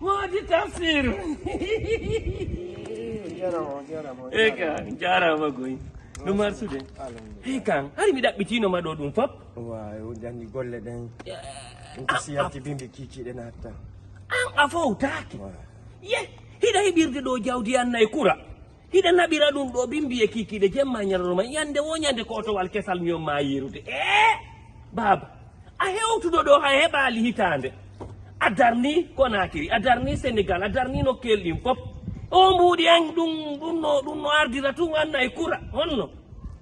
Modi tafsir. jarama Jarama goy. Ɗum arsude hey kan hari mi ɗaɓɓitinoma ɗo ɗum fop waaw jandi golle ɗen ko siyarti bimɓe kikiɗen hatta an a fowtake ye hiɗa heɓirde ɗo jawdi annayi kura hiɗa naɓira ɗum ɗo bimbi e kikiɗe jemma ñaloroma yande wo ñande kotowal kesal mi on ma yirude baba a hewtuɗo ɗo ha heɓali hitande a darni Conakry a darni Sénégal a darni nokkel ɗin fop o mbuuɗi en ɗum no ardira tun annayi kura honno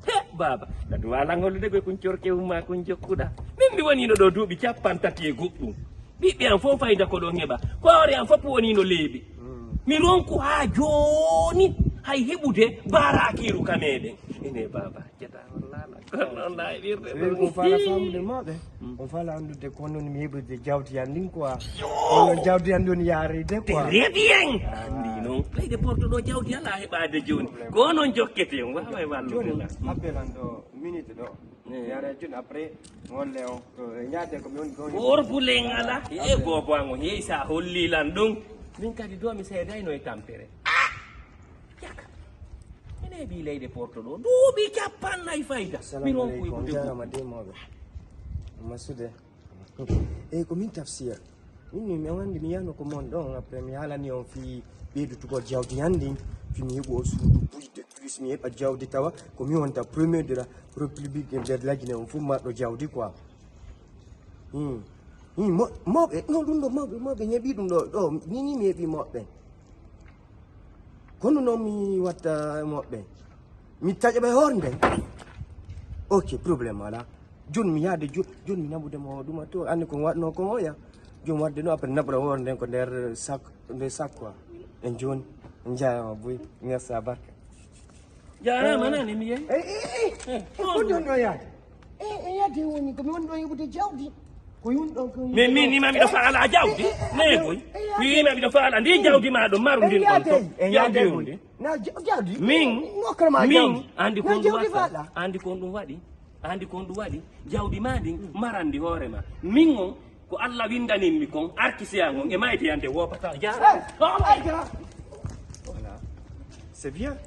he baba kadi walan hollude ɓe kun corkewuma kun jokkuɗa min mi wonino ɗo duuɓi 30 goɗɗum ɓiɓɓe an fof fayda ko ɗon heɓa koore an fof wonino leeɓi mi ronku ha joni hay heɓude barakiru ka meɗen ene baba jeta wallala konon la heɓirde on fala famude maɓe on fala andude ko noon mi heɓude jawdi an ndin quoi onon jawdi an ɗon yaaride quoi très bien andi noon leyde porto ɗo jawdi ala heɓade joni ko noon jokkete on wawa walludela appel an ɗo minute ɗo yara joni après golle o ñaade ko mi woni ko orbulen ala e bobo an o heeyi sa hollilan ɗum min kadi do mi seedayno e tampere jaka ene bi leyde porto ɗo duuɓi 50 fayda mi ronku yiɓude jarama demoɓe masude ko min tafsir min mi andi mi yano ko mon ɗon après mi haalani on fi ɓeydutugol jawdi hanndi fimi heɓo o suudu buyde plus mi heɓa jawdi tawa komi wonta premier de la république nder lagine on fof marɗo jawdi quoi mawɓe non ɗum ɗo mawɓe heeɓi ɗum ɗo nini mi heeɓi moɓɓe kono noon mi watta moɓɓe mi taƴaɓa e hoore nden ok probléme ala joni mi yaade joni mi nabudemo ɗuma to andi ko waɗno kon oya joni wadde no après naɓra hoore nden ko nder sac quoi en joni en jarama boy merci barka jarama nani mi yeyi ko joni ɗo yaade yaade woni komi woni ɗo heɓude jawdi ko yumɗon ko min nima miɗo faala jawdi negoy mi wima miɗo faala ndi jawdi ma ɗo maru ndin ɗon to jawdi hunde jawdi min andi kon ɗum watta andi kon ɗum waɗi jawdi ma ndin marandi hoorema min on ko Allah windaninmi kon arkisiyan on e mayteyande wopata jarama voilà c'est bien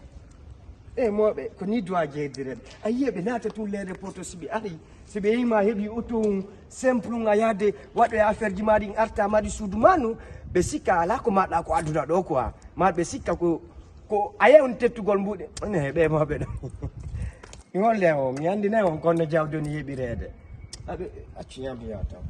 moɓe ko ni doit jeydiren a yiya ɓe naata tun leyde poto siɓe ari so ɓe yima heeɓi auto simple a yaade waɗo e affaire ji maɗi arta maɗi suudu ma no ɓe sikka ala ko maɗa ko aduna ɗo quoi ma ɓe sikka ko a yewn tettugol mbuɗe ne heeɓe moɓe ɗo mi holle o mi andinayi on konno jawdi on heeɓirede aɓe accu ñamde yaw taw